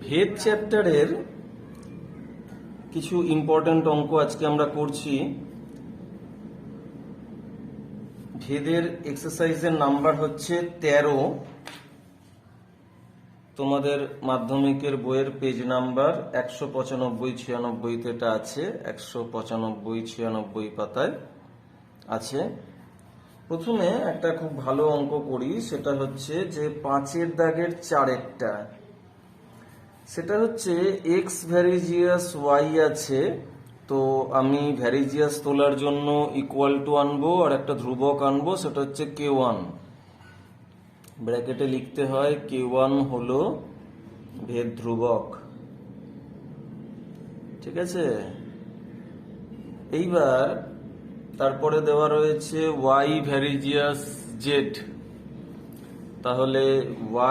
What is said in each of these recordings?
ভেদ চ্যাপ্টারের কিছু ইম্পর্টেন্ট অঙ্ক আজকে আমরা করছি। ভেদের এক্সারসাইজের নাম্বার হচ্ছে 13। তোমাদের মাধ্যমিকের বইয়ের পেজ নাম্বার 195-96 এটা আছে, 195-96 পাতায় আছে। প্রথমে একটা খুব ভালো অঙ্ক করি, সেটা হচ্ছে যে 5-এর দাগের 4-এরটা। সেটা হচ্ছে এক্স ভ্যারিজিয়াস ওয়াই আছে, তো আমি ভ্যারিজিয়াস তোলার জন্য ইকুয়াল টু আনবো আর একটা ধ্রুবক আনবো, সেটা হচ্ছে k1। ব্র্যাকেটে লিখতে হয় k1 হলো ভেদ ধ্রুবক, ঠিক আছে। এইবার তারপরে দেওয়া রয়েছে ওয়াই ভ্যারিজিয়াস জেড, তাহলে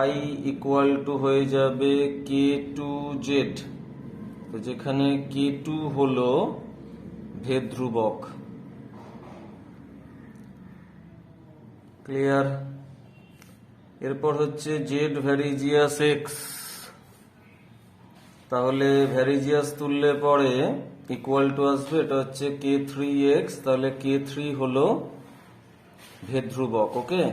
y ইকুয়াল টু হয়ে যাবে k2z, তো যেখানে k2 হলো ভেদ ধ্রুবক। ক্লিয়ার? এরপর হচ্ছে z ভ্যারিজিয়াস x, তাহলে ভ্যারিজিয়াস তুললে পরে ইকুয়াল টু আসবে, এটা হচ্ছে k3x, তাহলে k3 হলো ভেদ ধ্রুবক। ওকে,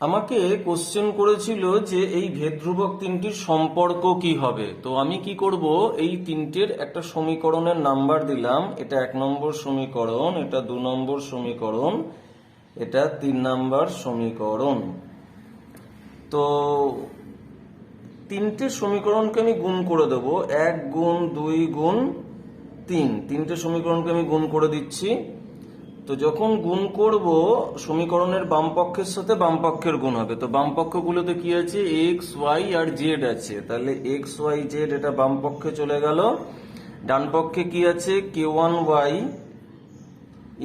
আমাকে কোশ্চেন করেছিল যে এই ভেদ ধ্রুবক তিনটির সম্পর্ক কি হবে। তো আমি কি করব, এই তিনটের একটা সমীকরণের নাম্বার দিলাম। এটা 1 নম্বর সমীকরণ, এটা 2 নম্বর সমীকরণ, এটা 3 নম্বর সমীকরণ। তো তিনটে সমীকরণকে আমি গুণ করে দেব, 1 গুণ 2 গুণ 3, তিনটে সমীকরণকে আমি গুণ করে দিচ্ছি। তো যখন গুণ করব সমীকরণের বাম পক্ষের সাথে বাম পক্ষের গুণ হবে, তো বাম পক্ষগুলোতে কি আছে, এক্স ওয়াই আর জেড আছে, তাহলে এক্স ওয়াই জেড এটা বাম পক্ষে চলে গেল। ডান পক্ষে কি আছে, k1y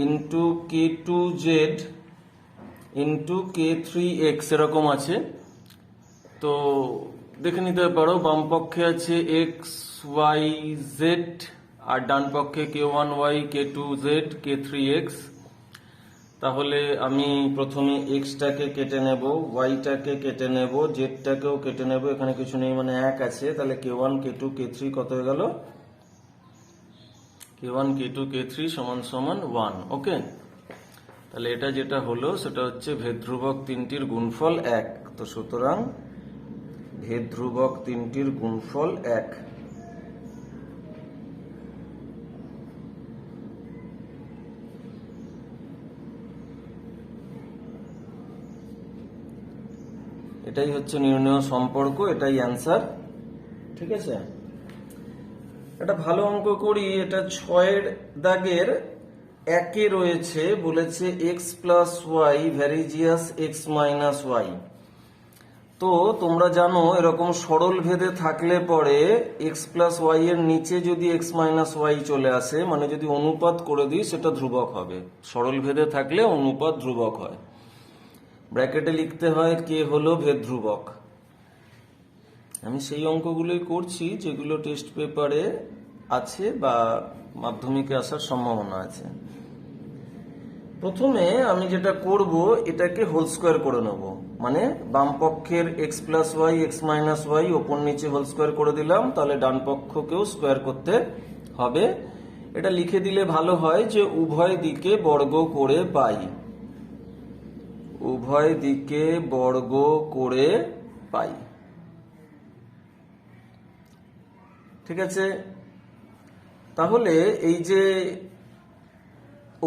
into k2z into k3x এরকম আছে। তো দেখে নিতে পারো, বাম পক্ষে আছে এক্স ওয়াই জেড আর ডান পক্ষে k1y k2z k3x। তাহলে আমি প্রথমে এক্সটাকে কেটে নেব, ওয়াইটাকে কেটে নেব, জেডটাকেও কেটে নেব, এখানে কিছু নেই মানে 1 আছে, তাহলে k1 k2 k3 কত হয়ে গেল, k1 k2 k3 সমান সমান 1। ওকে, তাহলে এটা যেটা হলো সেটা হচ্ছে ভেদ ধ্রুবক তিনটির গুণফল 1। তো সুতরাং ভেদ ধ্রুবক তিনটির গুণফল 1। এটাই হচ্ছে নির্ণয় সম্পর্ক, এটাই অ্যান্সার, ঠিক আছে। এটা ভালো অঙ্ক করি। এটা 6-এর দাগের 1-এ রয়েছে, বলেছে x plus y varies as x minus y. তো তোমরা জানো এরকম সরল ভেদে থাকলে পরে এক্স প্লাস ওয়াই এর নিচে যদি এক্স মাইনাস ওয়াই চলে আসে, মানে যদি অনুপাত করে দিই, সেটা ধ্রুবক হবে। সরল ভেদে থাকলে অনুপাত ধ্রুবক হয়। ব্র্যাকেটে লিখতে হয় কে হলো ভেদ ধ্রুবক। আমি সেই অঙ্কগুলোই করছি যেগুলো টেস্ট পেপারে আছে বা মাধ্যমিকে আসার সম্ভাবনা আছে। প্রথমে আমি যেটা করব, এটাকে হোল স্কোয়ার করে নেব, মানে বাম পক্ষের x plus y x minus y ওপর নিচে হোল স্কোয়ার করে দিলাম, তাহলে ডান পক্ষকেও স্কোয়ার করতে হবে। এটা লিখে দিলে ভালো হয় যে উভয় দিকে বর্গ করে পাই, উভয় দিকে বর্গ করে পাই, ঠিক আছে। তাহলে এই যে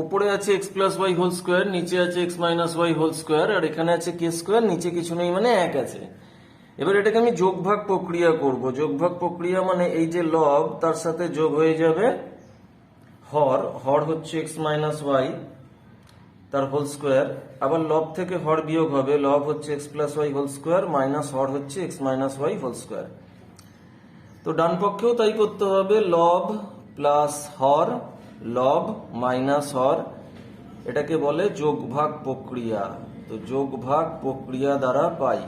উপরে আছে x plus y whole square, নিচে আছে x minus y whole square, আর এখানে আছে কে স্কোয়ার, নিচে কিছু নেই মানে 1 আছে। এবার এটাকে আমি যোগভাগ প্রক্রিয়া করব। যোগভাগ প্রক্রিয়া মানে এই যে লব, তার সাথে যোগ হয়ে যাবে হর, হর হচ্ছে এক্স মাইনাস ওয়াই তার হোল স্কোয়ার, আবার লব থেকে হর বিয়োগ হবে, লব হচ্ছে x plus y whole square minus হর হচ্ছে x minus y whole square. তো ডান পক্ষেও তাই করতে হবে, লব প্লাস হর, লব মাইনাস হর, এটাকে বলে যোগভাগ প্রক্রিয়া। তো যোগভাগ প্রক্রিয়া দ্বারা পাই,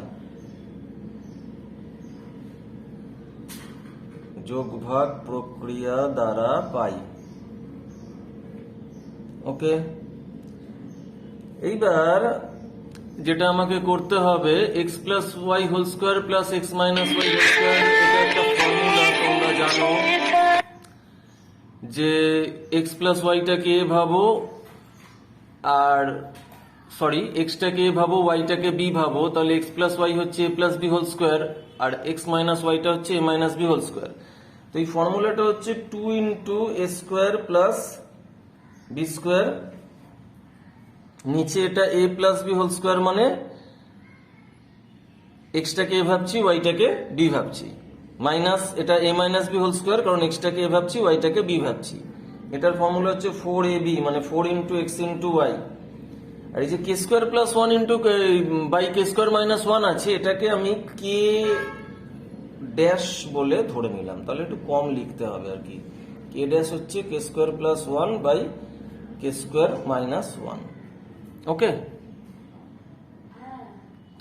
যোগভাগ প্রক্রিয়া দ্বারা পাই। ওকে, এইবার যেটা আমাকে করতে হবে x plus y whole square plus x minus y whole square, এটা একটা ফর্মুলা তোমরা জানো যে এক্স প্লাস ওয়াইটাকে এ ভাবো, আর সরি এক্সটাকে এ ভাবো ওয়াইটাকে বি ভাবো, তাহলে এক্স প্লাস ওয়াই হচ্ছে এ প্লাস বি হোল স্কোয়ার আর এক্স মাইনাস ওয়াইটা হচ্ছে এ মাইনাস বি হোল স্কোয়ার। তো এই ফর্মুলাটা হচ্ছে 2 ইন্টু এ স্কোয়ার প্লাস বি স্কোয়ার, নিচে এটা এ প্লাস বি হোল স্কোয়ার, মানে এক্সটাকে এ ভাবছি ওয়াইটাকে বি ভাবছি, মাইনাস এটা এ মাইনাস বি হোল স্কোয়ার, কারণ এক্সটাকে এ ভাবছি ওয়াইটাকে বি ভাবছি। এটার ফর্মুলা হচ্ছে 4ab মানে 4 ইন্টু এক্স ইন্টু ওয়াই। আর এই যে k square plus 1 into by k square minus 1 আছে, এটাকে আমি কে ড্যাশ বলে ধরে নিলাম, তাহলে একটু কম লিখতে হবে আর কি। কে ড্যাশ হচ্ছে k square plus 1 by k square minus 1। Okay,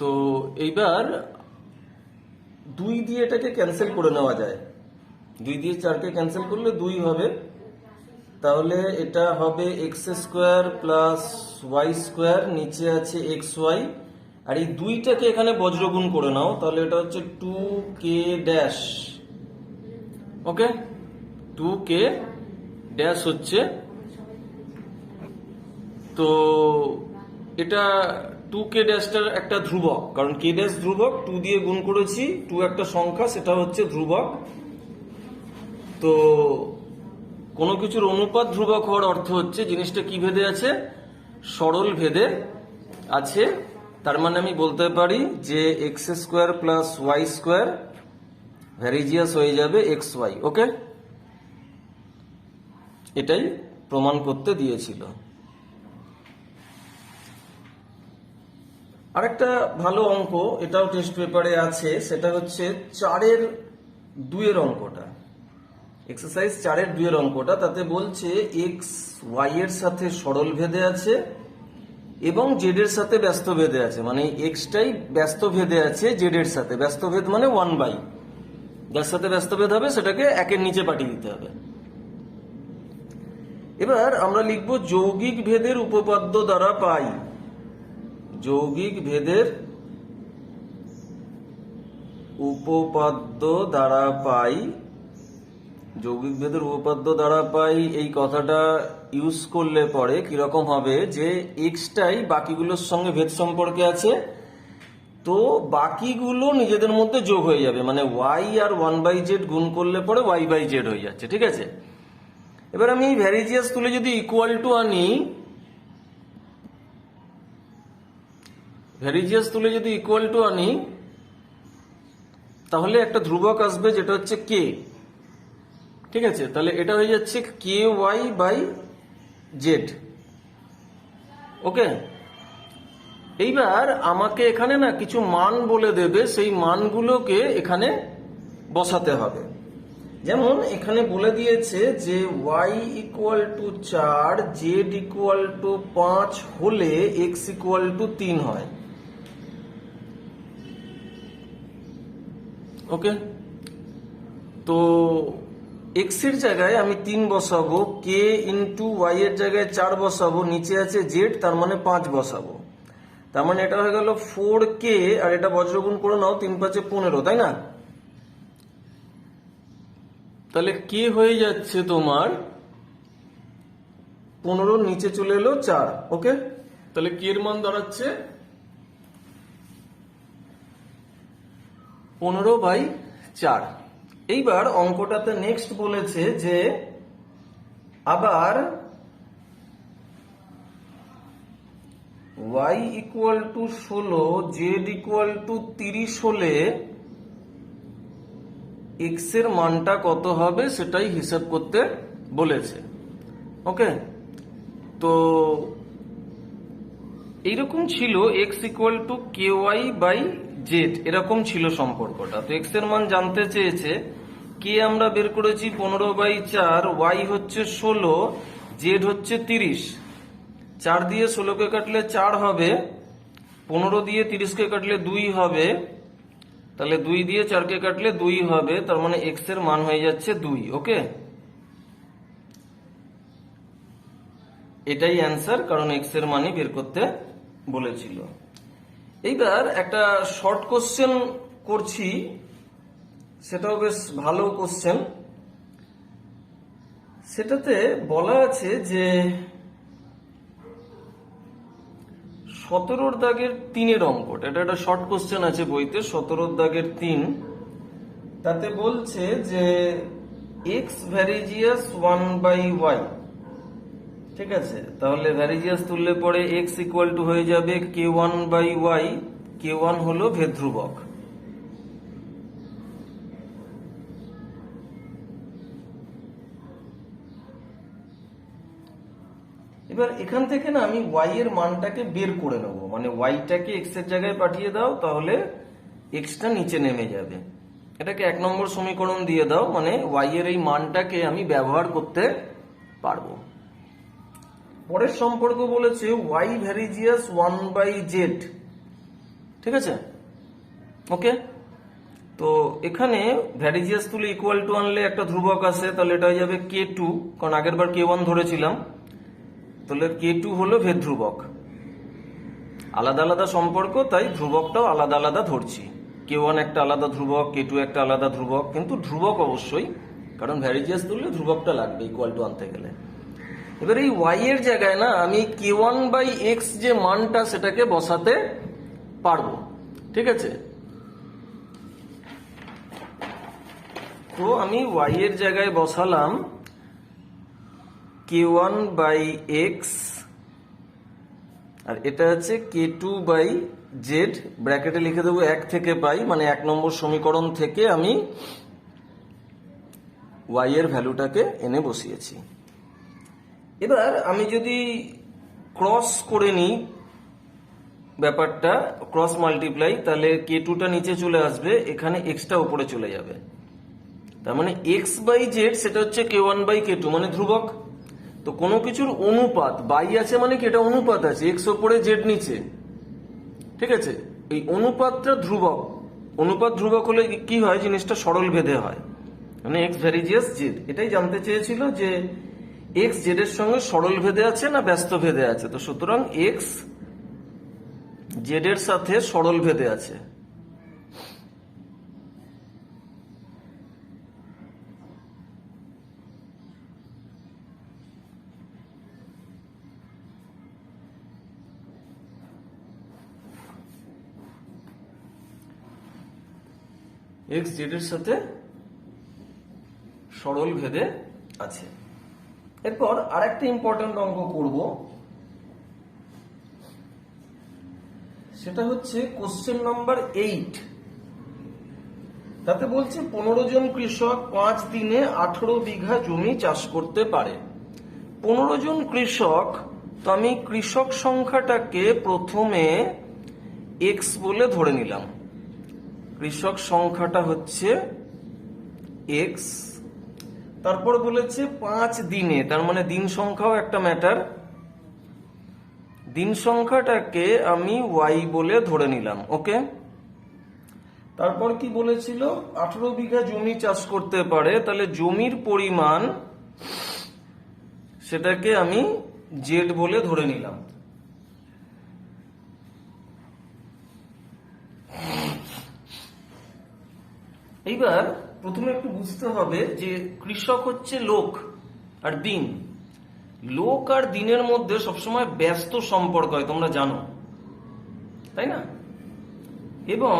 তো এইবার 2 দিয়ে এটাকে ক্যান্সেল করে নেওয়া যায়, 2 দিয়ে 4কে ক্যান্সেল করলে 2 হবে, তাহলে এটা হবে x square plus y square, নিচে আছে এক্স ওয়াই, আর এই 2টাকে এখানে বজ্রগুণ করে নাও, তাহলে এটা হচ্ছে 2k ড্যাশ। ওকে, 2k ড্যাশ হচ্ছে, তো এটা 2k ড্যাশটার একটা ধ্রুবক, কারণ k ড্যাশ ধ্রুবক, 2 দিয়ে গুণ করেছি, 2 একটা সংখ্যা, সেটা হচ্ছে ধ্রুবক। তো কোনো কিছুর অনুপাত ধ্রুবক হওয়ার অর্থ হচ্ছে জিনিসটা কি ভেদে আছে, সরল ভেদে আছে। তার মানে আমি বলতে পারি যে x square plus y square varies as হয়ে যাবে এক্স ওয়াই। ওকে, এটাই প্রমাণ করতে দিয়েছিল। আরেকটা ভালো অঙ্ক, এটাও টেস্ট পেপারে আছে, সেটা হচ্ছে 4-এর 2-এর অঙ্কটা, এক্সারসাইজ 4-এর 2-এর অঙ্কটা। তাতে বলছে এক্স ওয়াই এর সাথে সরল ভেদে আছে এবং জেড এর সাথে ব্যস্ত ভেদে আছে, মানে এক্সটাই ব্যস্ত ভেদে আছে জেড এর সাথে। ব্যস্ত ভেদ মানে 1/, যার সাথে ব্যস্ত ভেদ হবে সেটাকে 1-এর নিচে পাঠিয়ে দিতে হবে। এবার আমরা লিখব যৌগিক ভেদের উপপাদ্য দ্বারা পাই, যৌগিক ভেদের উপপাদ্য দ্বারা পাই, যৌগিক ভেদের উপপাদ্য দ্বারা পাই, এই কথাটা ইউজ করলে পরে কিরকম হবে, যে এক্সটাই বাকিগুলোর সঙ্গে ভেদ সম্পর্কে আছে, তো বাকিগুলো নিজেদের মধ্যে যোগ হয়ে যাবে, মানে ওয়াই আর 1/z গুণ করলে পরে y/z হয়ে যাচ্ছে। ঠিক আছে, এবার আমি ভ্যারিজিয়াস তুলে যদি ইকুয়াল টু আনি, ভ্যারিজিয়াস তুলে যদি ইকুয়াল টু আনি, তাহলে একটা ধ্রুবক আসবে যেটা হচ্ছে কে। ঠিক আছে, তাহলে এটা হয়ে যাচ্ছে কে ওয়াই বাই জেড। ওকে, এইবার আমাকে এখানে না কিছু মান বলে দেবে, সেই মানগুলোকে এখানে বসাতে হবে। যেমন এখানে বলে দিয়েছে যে y equal to 4, Z equal to 5 হলে x ইকুয়াল টু 3 হয়। ওকে, তো x এর জায়গায় আমি 3 বসাবো, k ইন্টু ওয়াই এর জায়গায় 4 বসাবো, নিচে আছে জেড, তার মানে 5 বসাবো, তার মানে এটা হয়ে গেল 4k, আর এটা বজ্রগুণ করে নাও, 3×5 = 15, তাই না? তাহলে কে হয়ে যাচ্ছে তোমার 15, নিচে চলে এলো 4। ওকে, তাহলে কে এর মান দাঁড়াচ্ছে 15/4। এইবার অঙ্কটাতে নেক্সট বলেছে যে আবার y equal to 16, Z equal to 30 হলে x এর মানটা কত হবে সেটাই হিসাব করতে বলেছে। ওকে, তো এইরকম ছিল x equal to k y by z, এরকম ছিল সম্পর্কটা। তো x এর মান জানতে চেয়েছে, কে আমরা বের করেছি 15/4, ওয়াই হচ্ছে 16, জেড হচ্ছে 30। 4 দিয়ে 16কে কাটলে 4 হবে, 15 দিয়ে 30কে কাটলে 2 হবে, তাহলে 2 দিয়ে 4কে কাটলে 2 হবে, তার মানে x এর মান হয়ে যাচ্ছে 2। ওকে, এটাই অ্যান্সার, কারণ x এর মানই বের করতে বলেছিল। এইবার একটা শর্ট কোশ্চেন করছি, সেটাও বেশ ভালো কোশ্চেন। সেটাতে বলা আছে যে 17 দাগের 3 অঙ্কটা, এটা একটা শর্ট কোশ্চেন আছে বইতে, 17 দাগের 3। তাতে বলছে যে এক্স ভ্যারিজিয়াস 1/y, ঠিক আছে? তাহলে ভ্যারিজিয়াস তুললে পরে এক্স ইকুয়াল টু হয়ে যাবে k1/y, k1 হলো ভেদ ধ্রুবক। এবার এখান থেকে না আমি y এর মানটাকে বের করে নেবো, মানে y-টাকে x এর জায়গায় পাঠিয়ে দাও, তাহলে x-টা নিচে নেমে যাবে। এটাকে 1 নম্বর সমীকরণ দিয়ে দাও, মানে y এর এই মানটাকে আমি ব্যবহার করতে পারবো। পরের সম্পর্ক বলেছে y ভ্যারিজিয়াস 1/z, ঠিক আছে? ওকে, তো এখানে ভ্যারিজিয়াস তুলে ইকুয়াল টু আনলে একটা ধ্রুবক আসে, তাহলে এটা হয়ে যাবে k2, কারণ আগের বার k1 ধরেছিলাম, তাহলে k2 হলো ভেদ ধ্রুবক। আলাদা আলাদা সম্পর্ক, তাই ধ্রুবকটাও আলাদা আলাদা ধরছি। k1 একটা আলাদা ধ্রুবক, k2 একটা আলাদা ধ্রুবক, কিন্তু ধ্রুবক অবশ্যই, কারণ ভ্যারিজিয়াস তুললে ধ্রুবকটা লাগবে ইকুয়াল টু আনতে গেলে। এবার এই y এর জায়গায় না আমি k1/x যে মানটা সেটাকে বসাতে পারবো, ঠিক আছে? তো আমি y এর জায়গায় বসালাম k1/x, আর এটা হচ্ছে k2/z, ব্র্যাকেটে লিখে দেবো 1 থেকে পাই, মানে 1 নম্বর সমীকরণ থেকে আমি y এর ভ্যালুটাকে এনে বসিয়েছি। এবার আমি যদি ক্রস করে নিই ব্যাপারটা, ক্রস মাল্টিপ্লাই, তাহলে k2টা নিচে চলে আসবে, এখানে x-টা উপরে চলে যাবে। তার মানে x/z সেটা হচ্ছে k1/k2, মানে ধ্রুবক। তো কোনো কিছুর অনুপাত বাই আছে মানে কি এটা অনুপাত আছে, x উপরে z নিচে, ঠিক আছে? এই অনুপাতটা ধ্রুবক, অনুপাত ধ্রুবক হলে কি হয়, জিনিসটা সরল ভেদে হয়, মানে x ভ্যারিজিয়াস z। এটাই জানতে চেয়েছিল যে x z এর সঙ্গে সরল ভেদে আছে না ব্যস্ত ভেদে আছে, তো সুতরাং x z এর সাথে সরল ভেদে আছে। x z এর সাথে সরল ভেদে আছে। এরপর আরেকটা ইম্পর্টেন্ট অঙ্ক করব, সেটা হচ্ছে কোশ্চেন নাম্বার 8। তাতে বলছে 15 জন কৃষক 5 দিনে 18 বিঘা জমি চাষ করতে পারে। 15 জন কৃষক, তো আমি কৃষক সংখ্যাটাকে প্রথমে x বলে ধরে নিলাম। কৃষক সংখ্যাটা হচ্ছে x, তারপর বলেছে 5 দিনে, তার মানে দিন সংখ্যাও একটা ম্যাটার। দিন সংখ্যাটাকে আমি y বলে ধরে নিলাম, ওকে। তারপর কি বলেছিল, 18 বিঘা জমি চাষ করতে পারে, তাহলে জমির পরিমাণ সেটাকে আমি z বলে ধরে নিলাম। এইবার প্রথমে একটু বুঝতে হবে যে কৃষক হচ্ছে লোক আর দিন। লোক আর দিনের মধ্যে সবসময় ব্যস্ত সম্পর্ক হয়, তোমরা জানো, তাই না? এবং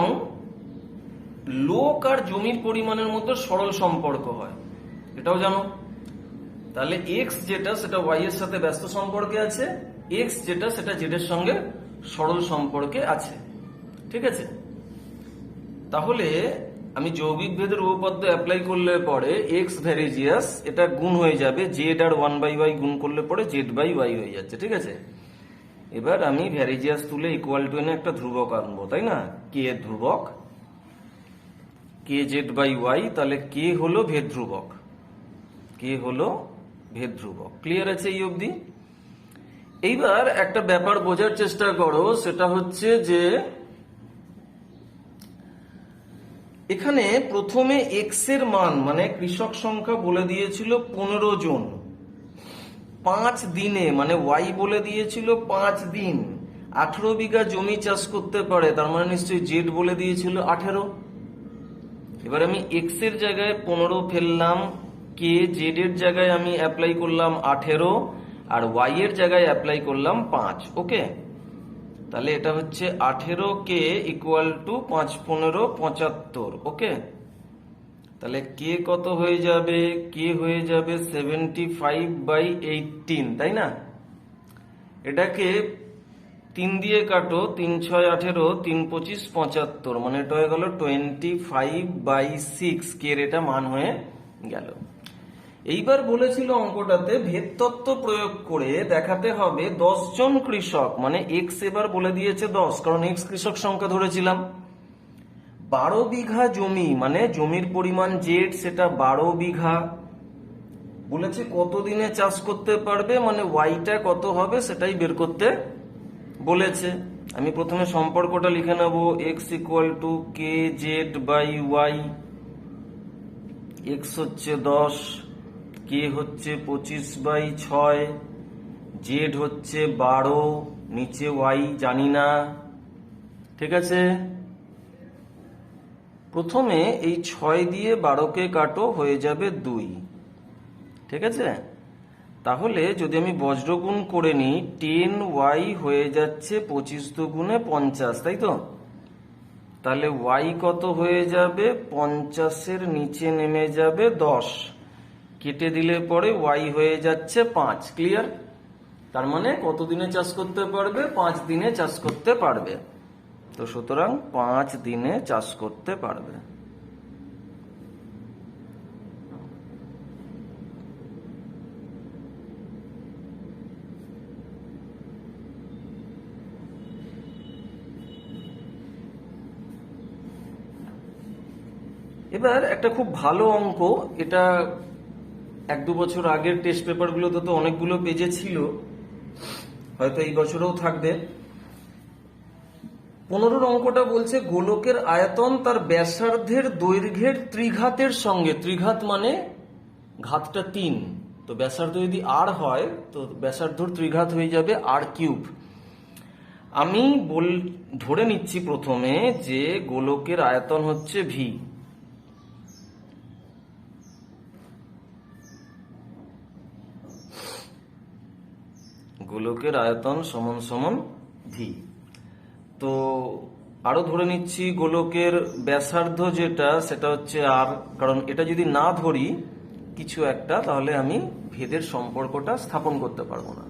লোক আর জমির পরিমাণের মধ্যে সরল সম্পর্ক হয়, এটাও জানো। তাহলে x যেটা সেটা y এর সাথে ব্যস্ত সম্পর্কে আছে, x যেটা সেটা z এর সঙ্গে সরল সম্পর্কে আছে, ঠিক আছে? তাহলে আমি যৌগিক ভেদের উপপাদ্য অ্যাপ্লাই করলে পরে x ভ্যারিজিয়াস এটা গুণ হয়ে যাবে, z আর 1/y গুণ করলে পরে z/y হয়ে যাচ্ছে, ঠিক আছে? এবার আমি ভ্যারিজিয়াস তুলে ইকুয়াল টু এনে একটা ধ্রুবক আনবো, তাই না? k এর ধ্রুবক kz/y, তাহলে k হলো ভেদ ধ্রুবক, k হলো ভেদ ধ্রুবক। ক্লিয়ার আছে এই অবধি? এইবার একটা ব্যাপার বোঝার চেষ্টা করো, সেটা হচ্ছে যে এখানে প্রথমে x এর মান, মানে কৃষক সংখ্যা বলে দিয়েছিল 15 জন, 5 দিনে, মানে y বলে দিয়েছিল 5 দিন, 18 বিঘা জমি চাষ করতে পারে, তার মানে নিশ্চয়ই জেড বলে দিয়েছিল 18। এবার আমি এক্স এর জায়গায় 15 ফেললাম, কে জেড এর জায়গায় আমি অ্যাপ্লাই করলাম 18, আর ওয়াই এর জায়গায় অ্যাপ্লাই করলাম 5। ওকে, তাহলে এটা হচ্ছে 18 কে ইকুয়াল টু 5 15 75। ওকে, তাহলে কে কত হয়ে যাবে? কে হয়ে যাবে 75/18, তাই না? এটাকে 3 দিয়ে কাটো, 3 6 18, 3 25 75, মানে এটা হয়ে গেল 25/6, কে এর এটা মান হয়ে গেল। এইবার বলেছিল অঙ্কটাতে ভেদ তত্ত্ব প্রয়োগ করে দেখাতে হবে 10 জন কৃষক, মানে এক্স এবার বলে দিয়েছে 10, কারণ এক্স কৃষক সংখ্যা ধরেছিলাম। 12 বিঘা জমি, মানে জমির পরিমাণ জেড, সেটা 12 বিঘা। বলেছে কত দিনে চাষ করতে পারবে, মানে ওয়াইটা কত হবে সেটাই বের করতে বলেছে। আমি প্রথমে সম্পর্কটা লিখে নেব, x equal to k z by y. X হচ্ছে 10, কে হচ্ছে 25/6, জেড হচ্ছে 12, নিচে ওয়াই জানি না। ঠিক আছে, প্রথমে এই 6 দিয়ে 12কে কাটো, হয়ে যাবে 2। ঠিক আছে, তাহলে যদি আমি বজ্রগুণ করে নিই, 10y হয়ে যাচ্ছে 25 দুগুণে 50, তাই তো? তাহলে y কত হয়ে যাবে? 50-এর নিচে নেমে যাবে 10, কেটে দিলে পরে y হয়ে যাচ্ছে 5। ক্লিয়ার? তার মানে কত দিনে চাষ করতে পারবে? 5 দিনে চাষ করতে পারবে। তো সুতরাং 5 দিনে চাষ করতে পারবে। এবার একটা খুব ভালো অঙ্ক, এটা 1-2 বছর আগের টেস্ট পেপারগুলোতে তো অনেকগুলো পেজে ছিল, হয়তো এই বছরেও থাকবে। 15 অঙ্কটা বলছে গোলকের আয়তন তার ব্যাসার্ধের দৈর্ঘ্যের ত্রিঘাতের সঙ্গে, ত্রিঘাত মানে ঘাতটা 3, তো ব্যাসার্ধ যদি আর হয় তো ব্যাসার্ধর ত্রিঘাত হয়ে যাবে r3। আমি ধরে নিচ্ছি প্রথমে যে গোলকের আয়তন হচ্ছে ভি। গোলকের আয়তন সমান সমান ভি। তো আরো ধরে নিচ্ছি গোলকের ব্যাসার্ধ যেটা, সেটা হচ্ছে আর, কারণ এটা যদি না ধরি কিছু একটা, তাহলে আমি ভেদের সম্পর্কটা স্থাপন করতে পারবো না।